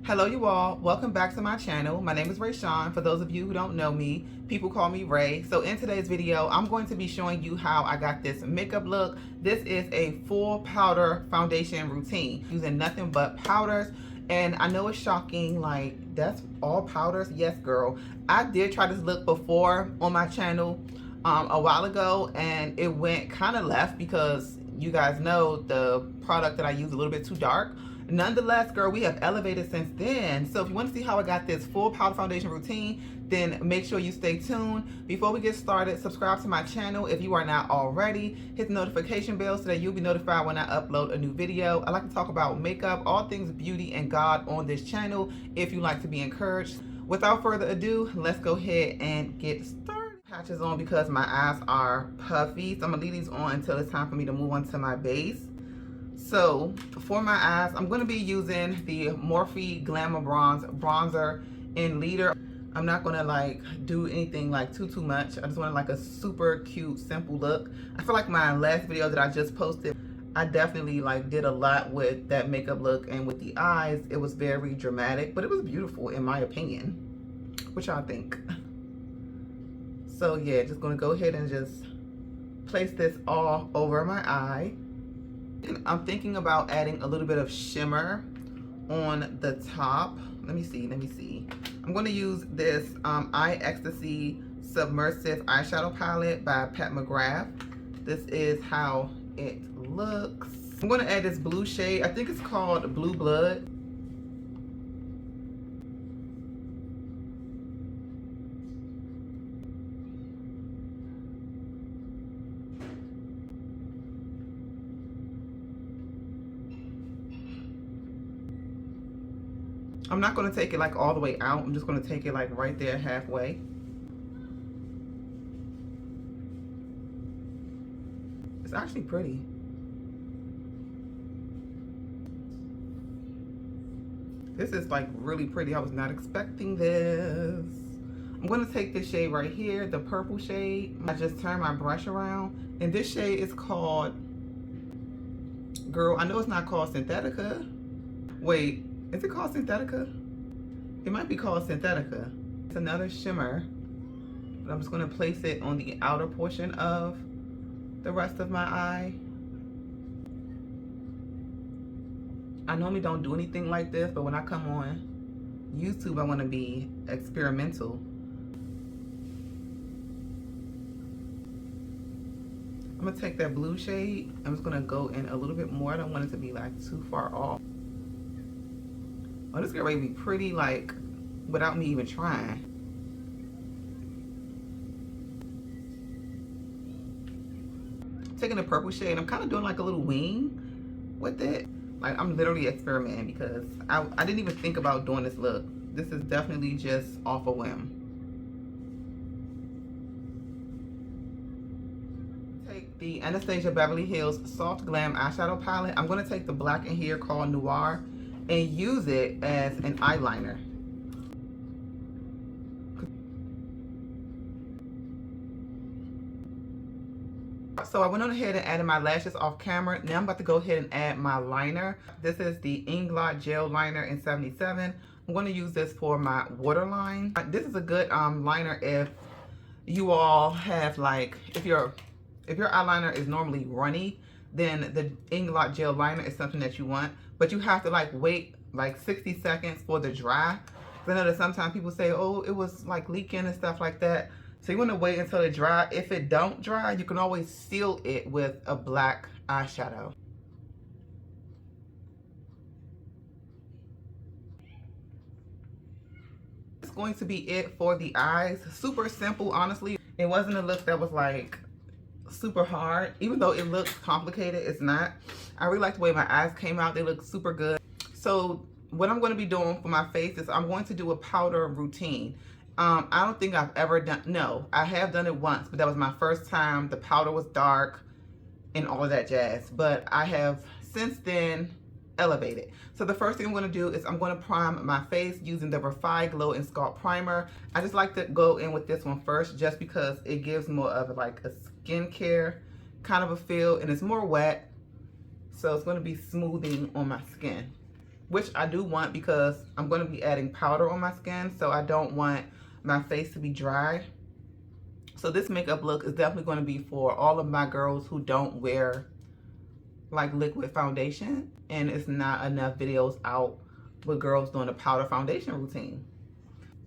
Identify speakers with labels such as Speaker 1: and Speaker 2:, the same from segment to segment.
Speaker 1: Hello you all, welcome back to my channel. My name is Rayshawn. For those of you who don't know me, people call me Ray. So in today's video, I'm going to be showing you how I got this makeup look. This is a full powder foundation routine using nothing but powders. And I know it's shocking, like that's all powders. Yes girl, I did try this look before on my channel a while ago and it went kind of left because you guys know the product that I use a little bit too dark. Nonetheless, girl, we have elevated since then. So if you want to see how I got this full powder foundation routine, then make sure you stay tuned. Before we get started, subscribe to my channel if you are not already. Hit the notification bell so that you'll be notified when I upload a new video. I like to talk about makeup, all things beauty and God on this channel if you like to be encouraged. Without further ado, let's go ahead and get started. Patches on because my eyes are puffy, so I'm gonna leave these on until it's time for me to move on to my base. So for my eyes, I'm going to be using the Morphe Glamour bronzer in Leader. I'm not going to like do anything like too much. I just want like a super cute, simple look. I feel like my last video that I just posted, I definitely like did a lot with that makeup look, and with the eyes, it was very dramatic, but it was beautiful in my opinion. What y'all think? So yeah, just going to go ahead and just place this all over my eye. I'm thinking about adding a little bit of shimmer on the top. Let me see. I'm going to use this Eye Ecstasy Submersive Eyeshadow Palette by Pat McGrath. This is how it looks. I'm going to add this blue shade. I think it's called Blue Blood. I'm not going to take it like all the way out. I'm just going to take it like right there halfway. It's actually pretty. This is like really pretty. I was not expecting this. I'm going to take this shade right here, the purple shade. I just turn my brush around. And this shade is called, girl, I know it's not called Synthetica. Wait. Is it called Synthetica? It might be called Synthetica. It's another shimmer. But I'm just going to place it on the outer portion of the rest of my eye. I normally don't do anything like this, but when I come on YouTube, I want to be experimental. I'm going to take that blue shade. I'm just going to go in a little bit more. I don't want it to be like too far off. Oh, this is gonna be pretty, like, without me even trying. Taking the purple shade, I'm kind of doing like a little wing with it. Like, I'm literally experimenting because I didn't even think about doing this look. This is definitely just off a whim. Take the Anastasia Beverly Hills Soft Glam Eyeshadow Palette. I'm gonna take the black in here called Noir and use it as an eyeliner. So I went on ahead and added my lashes off camera. Now I'm about to go ahead and add my liner. This is the Inglot Gel Liner in 77. I'm going to use this for my waterline. This is a good liner if you all have like, if your eyeliner is normally runny, then the Inglot Gel Liner is something that you want. But you have to like wait like 60 seconds for the dry. I know that sometimes people say, oh, it was like leaking and stuff like that. So you want to wait until it dry. If it don't dry, you can always seal it with a black eyeshadow. It's going to be it for the eyes. Super simple, honestly. It wasn't a look that was like super hard. Even though it looks complicated, it's not. I really like the way my eyes came out. They look super good. So what I'm going to be doing for my face is I'm going to do a powder routine. I don't think I've ever done, no, I have done it once, but that was my first time. The powder was dark and all of that jazz, but I have since then elevated. So the first thing I'm going to do is I'm going to prime my face using the Refy Glow and Sculpt Primer. I just like to go in with this one first just because it gives more of like a skincare kind of a feel, and it's more wet, so it's going to be smoothing on my skin. which I do want because I'm going to be adding powder on my skin, so I don't want my face to be dry. So this makeup look is definitely going to be for all of my girls who don't wear like liquid foundation, and it's not enough videos out with girls doing a powder foundation routine.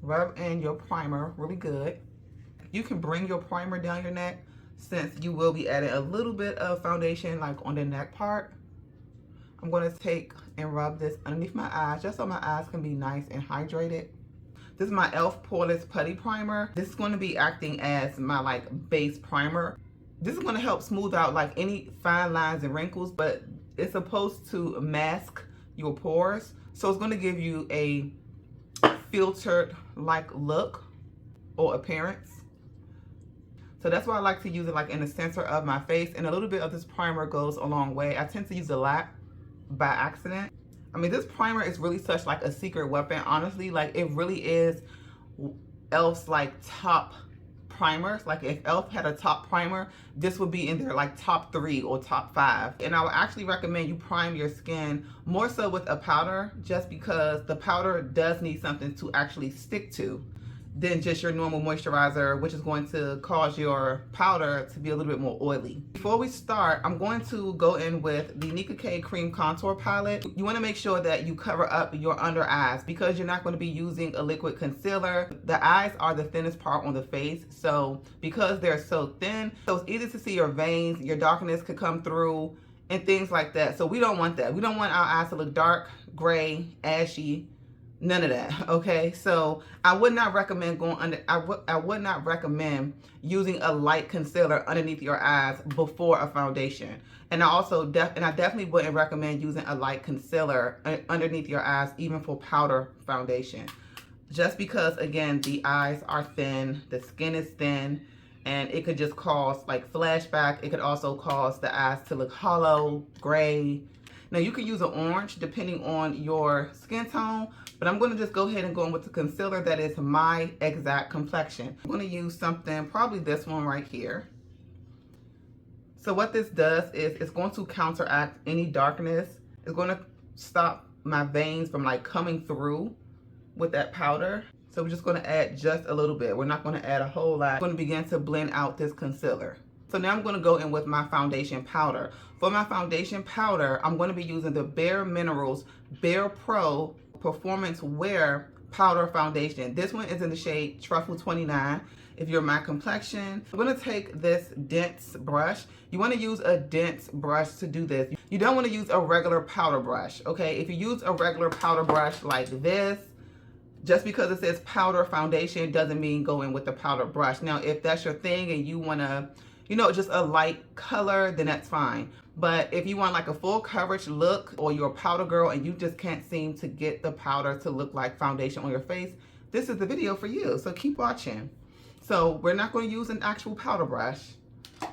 Speaker 1: Rub in your primer really good. You can bring your primer down your neck since you will be adding a little bit of foundation like on the neck part. I'm going to take and rub this underneath my eyes just so my eyes can be nice and hydrated. This is my e.l.f. Poreless Putty Primer. This is going to be acting as my like base primer. This is going to help smooth out like any fine lines and wrinkles, but it's supposed to mask your pores. So it's going to give you a filtered like look or appearance. So that's why I like to use it like in the center of my face, and a little bit of this primer goes a long way. I tend to use a lot by accident. I mean, this primer is really such like a secret weapon, honestly. Like, it really is e.l.f.'s like top primers. Like, if e.l.f. had a top primer, this would be in their like top 3 or top 5. And I would actually recommend you prime your skin more so with a powder, just because the powder does need something to actually stick to than just your normal moisturizer, which is going to cause your powder to be a little bit more oily. Before we start, I'm going to go in with the Nika K Cream Contour Palette. You want to make sure that you cover up your under eyes because you're not going to be using a liquid concealer. The eyes are the thinnest part on the face, so because they're so thin, so it's easy to see your veins, your darkness could come through and things like that. So we don't want that. We don't want our eyes to look dark, gray, ashy, none of that, okay? So I would not recommend going under, I would not recommend using a light concealer underneath your eyes before a foundation. And I also, definitely wouldn't recommend using a light concealer underneath your eyes, even for powder foundation. Just because, again, the eyes are thin, the skin is thin, and it could just cause like flashback. It could also cause the eyes to look hollow, gray. Now you can use an orange depending on your skin tone, but I'm going to just go ahead and go in with the concealer that is my exact complexion. I'm going to use something, probably this one right here. So what this does is it's going to counteract any darkness. It's going to stop my veins from like coming through with that powder. So we're just going to add just a little bit. We're not going to add a whole lot. I'm going to begin to blend out this concealer. So now I'm going to go in with my foundation powder. For my foundation powder, I'm going to be using the Bare Minerals Bare Pro Performance Wear Powder Foundation. This one is in the shade Truffle 29. If you're my complexion, I'm going to take this dense brush. You want to use a dense brush to do this. You don't want to use a regular powder brush, okay? If you use a regular powder brush like this, just because it says powder foundation doesn't mean go in with the powder brush. Now, if that's your thing and you want to, you know, just a light color, then that's fine. But if you want like a full coverage look, or you're a powder girl and you just can't seem to get the powder to look like foundation on your face, this is the video for you. So keep watching. So we're not going to use an actual powder brush.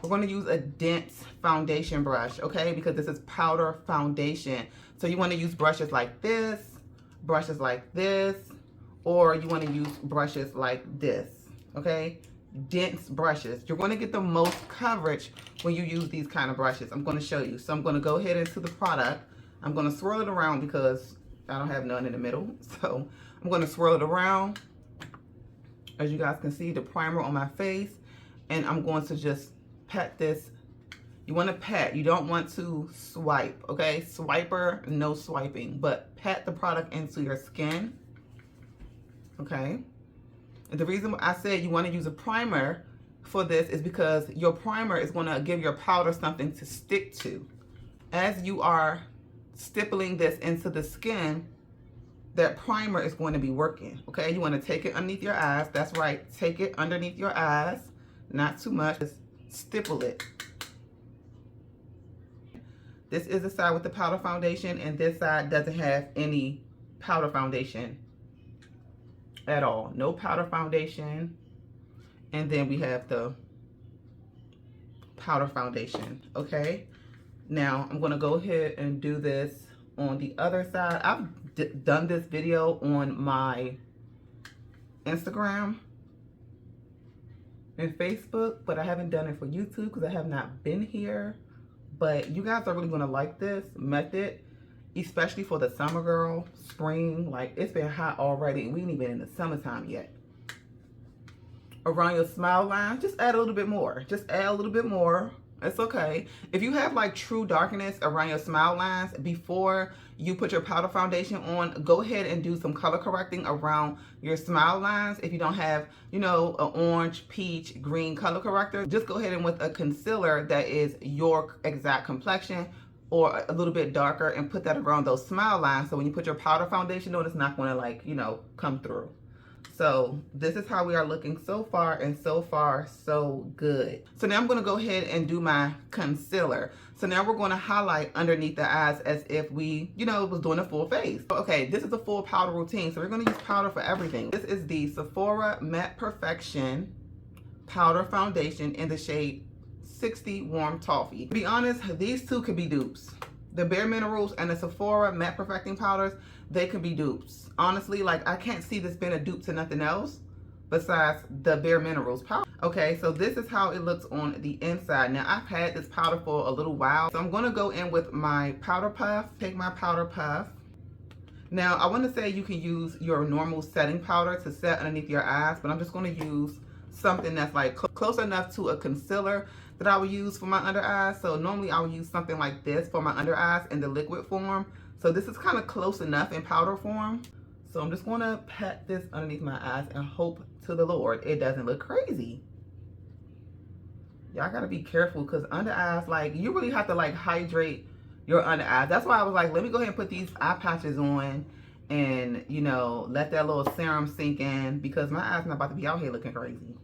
Speaker 1: We're going to use a dense foundation brush, okay? Because this is powder foundation. So you want to use brushes like this, or you want to use brushes like this, okay? Dense brushes. You're going to get the most coverage when you use these kind of brushes. I'm going to show you. So I'm going to go ahead into the product. I'm going to swirl it around because I don't have none in the middle. So I'm going to swirl it around. As you guys can see, the primer on my face. And I'm going to just pat this. You want to pat. You don't want to swipe, okay? Swiper, no swiping. But pat the product into your skin, okay? And the reason I said you want to use a primer for this is because your primer is going to give your powder something to stick to. As you are stippling this into the skin, that primer is going to be working, okay? You want to take it underneath your eyes. That's right. Take it underneath your eyes. Not too much. Just stipple it. This is the side with the powder foundation, and this side doesn't have any powder foundation at all. No powder foundation. And then we have the powder foundation, okay? Now I'm going to go ahead and do this on the other side. I've done this video on my Instagram and Facebook, but I haven't done it for YouTube because I have not been here. But you guys are really going to like this method. especially for the summer, girl, spring. Like, it's been hot already and we ain't even in the summertime yet. Around your smile line, just add a little bit more. Just add a little bit more. It's okay. If you have like true darkness around your smile lines, before you put your powder foundation on, go ahead and do some color correcting around your smile lines. If you don't have, you know, an orange, peach, green color corrector, just go ahead and with a concealer that is your exact complexion or a little bit darker and put that around those smile lines. So when you put your powder foundation on, it's not going to, like, you know, come through. So this is how we are looking so far, and so far so good. So now I'm going to go ahead and do my concealer. So now we're going to highlight underneath the eyes as if we, you know, was doing a full face. Okay, this is a full powder routine, so we're going to use powder for everything. This is the Sephora Matte Perfection Powder Foundation in the shade 60 Warm Toffee. To be honest, these two could be dupes. The Bare Minerals and the Sephora Matte Perfecting Powders, they can be dupes. Honestly, like, I can't see this being a dupe to nothing else besides the Bare Minerals powder. Okay, so this is how it looks on the inside. Now, I've had this powder for a little while, so I'm going to go in with my powder puff. Take my powder puff. Now, I want to say you can use your normal setting powder to set underneath your eyes, but I'm just going to use something that's like close enough to a concealer that I would use for my under eyes. So normally I would use something like this for my under eyes in the liquid form. So this is kind of close enough in powder form. So I'm just going to pat this underneath my eyes and hope to the Lord it doesn't look crazy. Y'all got to be careful because under eyes, like, you really have to like hydrate your under eyes. That's why I was like, let me go ahead and put these eye patches on and, you know, let that little serum sink in, because my eyes not about to be out here looking crazy.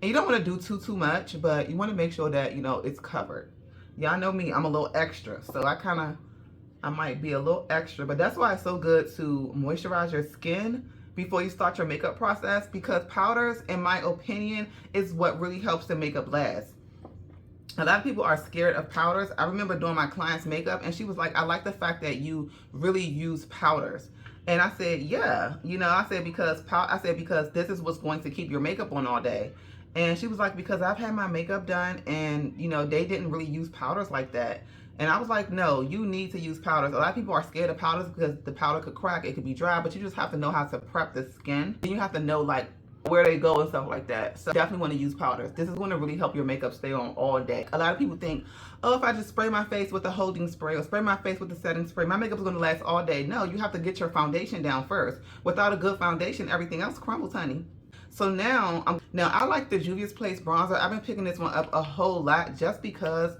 Speaker 1: And you don't want to do too much, but you want to make sure that, you know, it's covered. Y'all know me, I'm a little extra, so I might be a little extra, but that's why it's so good to moisturize your skin before you start your makeup process, because powders, in my opinion, is what really helps the makeup last. A lot of people are scared of powders. I remember doing my client's makeup and she was like, I like the fact that you really use powders. And I said, yeah, you know, I said because this is what's going to keep your makeup on all day. And she was like, because I've had my makeup done and, you know, they didn't really use powders like that. And I was like, no, you need to use powders. A lot of people are scared of powders because the powder could crack, it could be dry, but you just have to know how to prep the skin. And you have to know like where they go and stuff like that. So definitely want to use powders. This is going to really help your makeup stay on all day. A lot of people think, oh, if I just spray my face with a holding spray or spray my face with a setting spray, my makeup is going to last all day. No, you have to get your foundation down first. Without a good foundation, everything else crumbles, honey. So now I like the Juvia's Place bronzer. I've been picking this one up a whole lot just because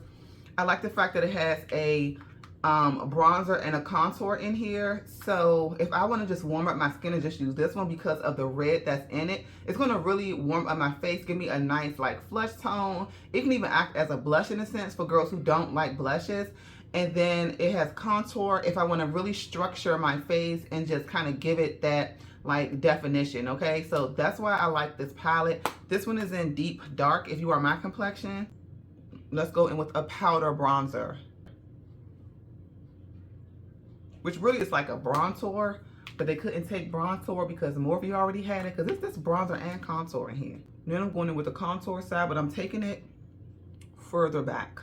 Speaker 1: I like the fact that it has a bronzer and a contour in here. So if I want to just warm up my skin and just use this one because of the red that's in it, it's going to really warm up my face, give me a nice like flush tone. It can even act as a blush in a sense for girls who don't like blushes. And then it has contour if I want to really structure my face and just kind of give it that like definition. Okay, so that's why I like this palette. This one is in deep dark if you are my complexion. Let's go in with a powder bronzer, which really is like a bronzer, but they couldn't take bronzer because more of you already had it, because it's this bronzer and contour in here. Then I'm going in with the contour side, but I'm taking it further back.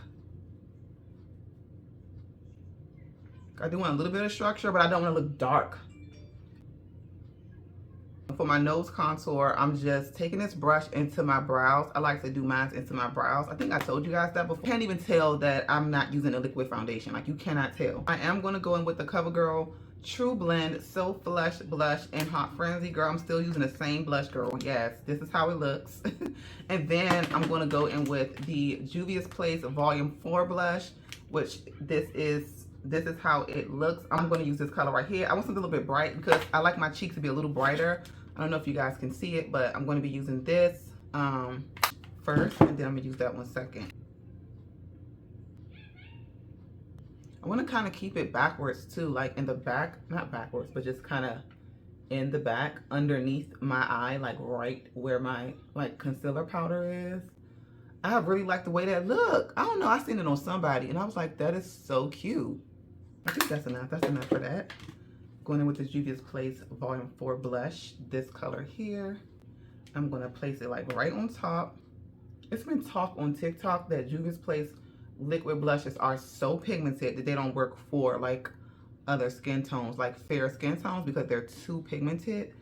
Speaker 1: I do want a little bit of structure, but I don't want to look dark. For my nose contour, I'm just taking this brush into my brows. I like to do mine into my brows. I think I told you guys that before. You can't even tell that I'm not using a liquid foundation. Like, you cannot tell. I am going to go in with the CoverGirl True Blend So Flush Blush in Hot Frenzy. Girl, I'm still using the same blush, girl. Yes, this is how it looks. And then I'm going to go in with the Juvia's Place Volume 4 blush, which this is how it looks. I'm going to use this color right here. I want something a little bit bright because I like my cheeks to be a little brighter. I don't know if you guys can see it, but I'm going to be using this first, and then I'm going to use that one second. I want to kind of keep it backwards too, like in the back, not backwards, but just kind of in the back underneath my eye, like right where my like concealer powder is. I really like the way that look. I don't know, I seen it on somebody and I was like, that is so cute. I think that's enough. That's enough for that. Going in with the Juvia's Place Volume 4 blush, this color here. I'm going to place it like right on top. It's been talk on TikTok that Juvia's Place liquid blushes are so pigmented that they don't work for like other skin tones, like fair skin tones, because they're too pigmented.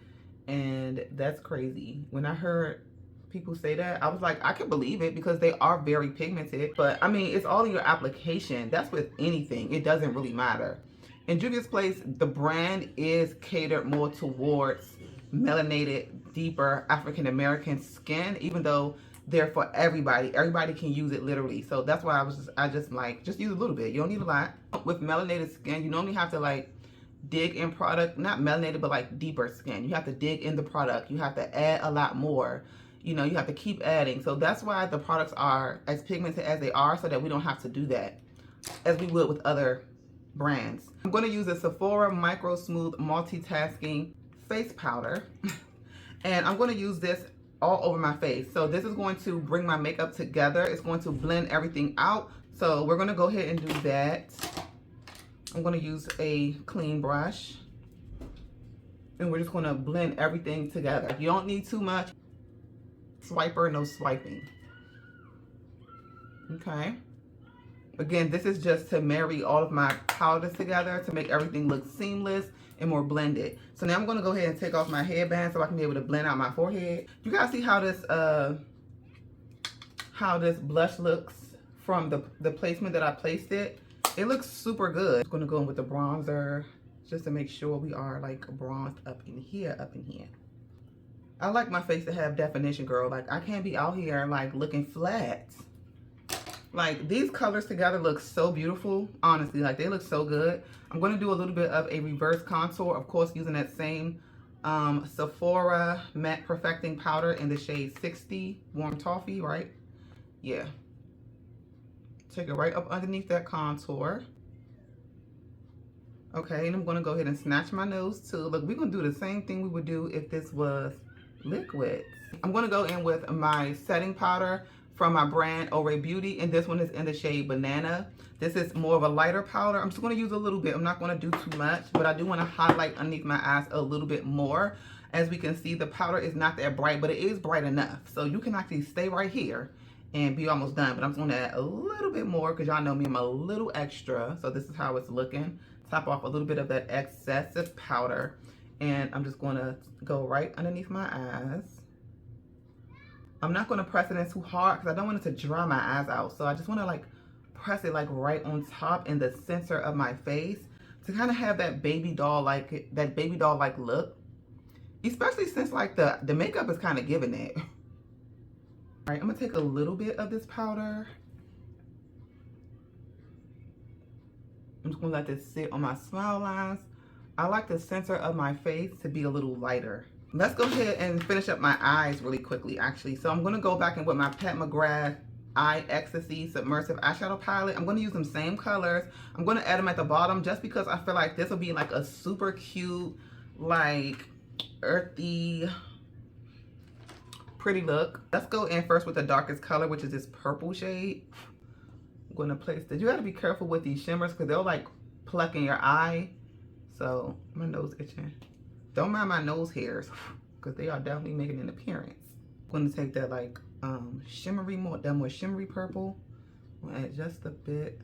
Speaker 1: And that's crazy. When I heard people say that, I was like, I can believe it, because they are very pigmented. But I mean, it's all in your application. That's with anything. It doesn't really matter. In Juvia's Place, the brand is catered more towards melanated, deeper African American skin, even though they're for everybody. Everybody can use it literally. So that's why I just like, just use a little bit. You don't need a lot. With melanated skin, you normally have to like dig in product, not melanated, but like deeper skin. You have to dig in the product. You have to add a lot more. You know, you have to keep adding. So that's why the products are as pigmented as they are, so that we don't have to do that as we would with other brands. I'm going to use a Sephora Micro Smooth Multitasking Face Powder. And I'm going to use this all over my face. So this is going to bring my makeup together. It's going to blend everything out. So we're going to go ahead and do that. I'm going to use a clean brush. And we're just going to blend everything together. You don't need too much. Swiper, no swiping. Okay. Again, this is just to marry all of my powders together to make everything look seamless and more blended. So now I'm going to go ahead and take off my headband so I can be able to blend out my forehead. You guys see how this blush looks from the placement that I placed it? It looks super good. I'm going to go in with the bronzer just to make sure we are like bronzed up in here, I like my face to have definition, girl. Like, I can't be out here like looking flat. Like, these colors together look so beautiful, honestly. Like, they look so good. I'm going to do a little bit of a reverse contour, of course, using that same Sephora Matte Perfecting Powder in the shade 60, Warm Toffee, right? Yeah. Take it right up underneath that contour. Okay, and I'm going to go ahead and snatch my nose, too. Look, we're going to do the same thing we would do if this was liquid. I'm going to go in with my setting powder from my brand ORay Beauty, and this one is in the shade Banana. This is more of a lighter powder. I'm just going to use a little bit. I'm not going to do too much, but I do want to highlight underneath my eyes a little bit more. As we can see, the powder is not that bright, but it is bright enough. So you can actually stay right here and be almost done. But I'm going to add a little bit more because y'all know me, I'm a little extra. So this is how it's looking. Top off a little bit of that excessive powder. And I'm just going to go right underneath my eyes. I'm not going to press it in too hard because I don't want it to dry my eyes out. So I just want to like press it like right on top in the center of my face to kind of have that baby doll like look. Especially since like the makeup is kind of giving it. All right, I'm going to take a little bit of this powder. I'm just going to let this sit on my smile lines. I like the center of my face to be a little lighter. Let's go ahead and finish up my eyes really quickly, actually. So I'm going to go back in with my Pat McGrath Eye Ecstasy Submersive Eyeshadow Palette. I'm going to use them same colors. I'm going to add them at the bottom just because I feel like this will be like a super cute, like earthy, pretty look. Let's go in first with the darkest color, which is this purple shade. I'm going to place this. You got to be careful with these shimmers because they'll like pluck in your eye. So my nose itching. Don't mind my nose hairs because they are definitely making an appearance. I'm going to take that like shimmery, more shimmery purple. I'm going to add just a bit.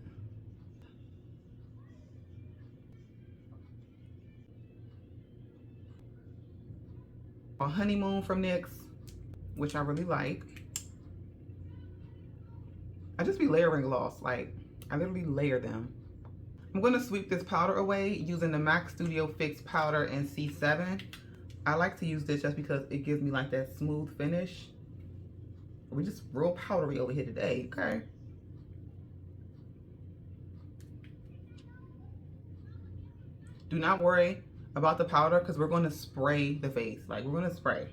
Speaker 1: A Honeymoon from NYX, which I really like. I just be layering gloss, like I literally layer them. I'm going to sweep this powder away using the MAC Studio Fix powder in C7. I like to use this just because it gives me like that smooth finish. We're just real powdery over here today, okay? Do not worry about the powder because we're going to spray the face. Like, we're going to spray.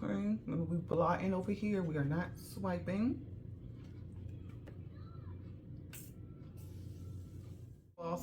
Speaker 1: Okay, let me blot in over here. We are not swiping.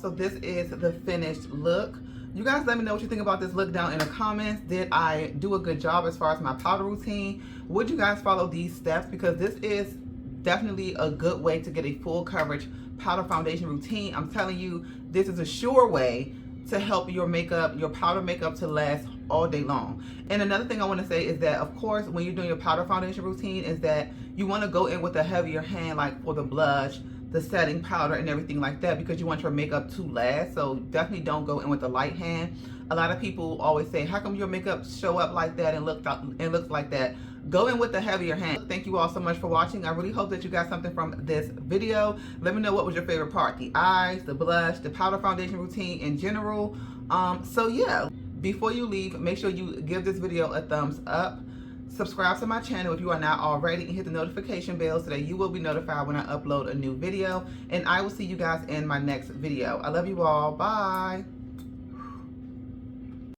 Speaker 1: So this is the finished look. You guys let me know what you think about this look down in the comments. Did I do a good job as far as my powder routine? Would you guys follow these steps? Because this is definitely a good way to get a full coverage powder foundation routine. I'm telling you, this is a sure way to help your makeup, your powder makeup to last all day long. And another thing I want to say is that, of course, when you're doing your powder foundation routine, is that you want to go in with a heavier hand, like for the blush, the setting powder, and everything like that, because you want your makeup to last. So definitely don't go in with a light hand. A lot of people always say, how come your makeup show up like that and looks like that? Go in with the heavier hand. Thank you all so much for watching. I really hope that you got something from this video. Let me know what was your favorite part: the eyes, the blush, the powder foundation routine in general. So yeah, before you leave, make sure you give this video a thumbs up. Subscribe to my channel if you are not already, and hit the notification bell so that you will be notified when I upload a new video. And I will see you guys in my next video. I love you all. Bye.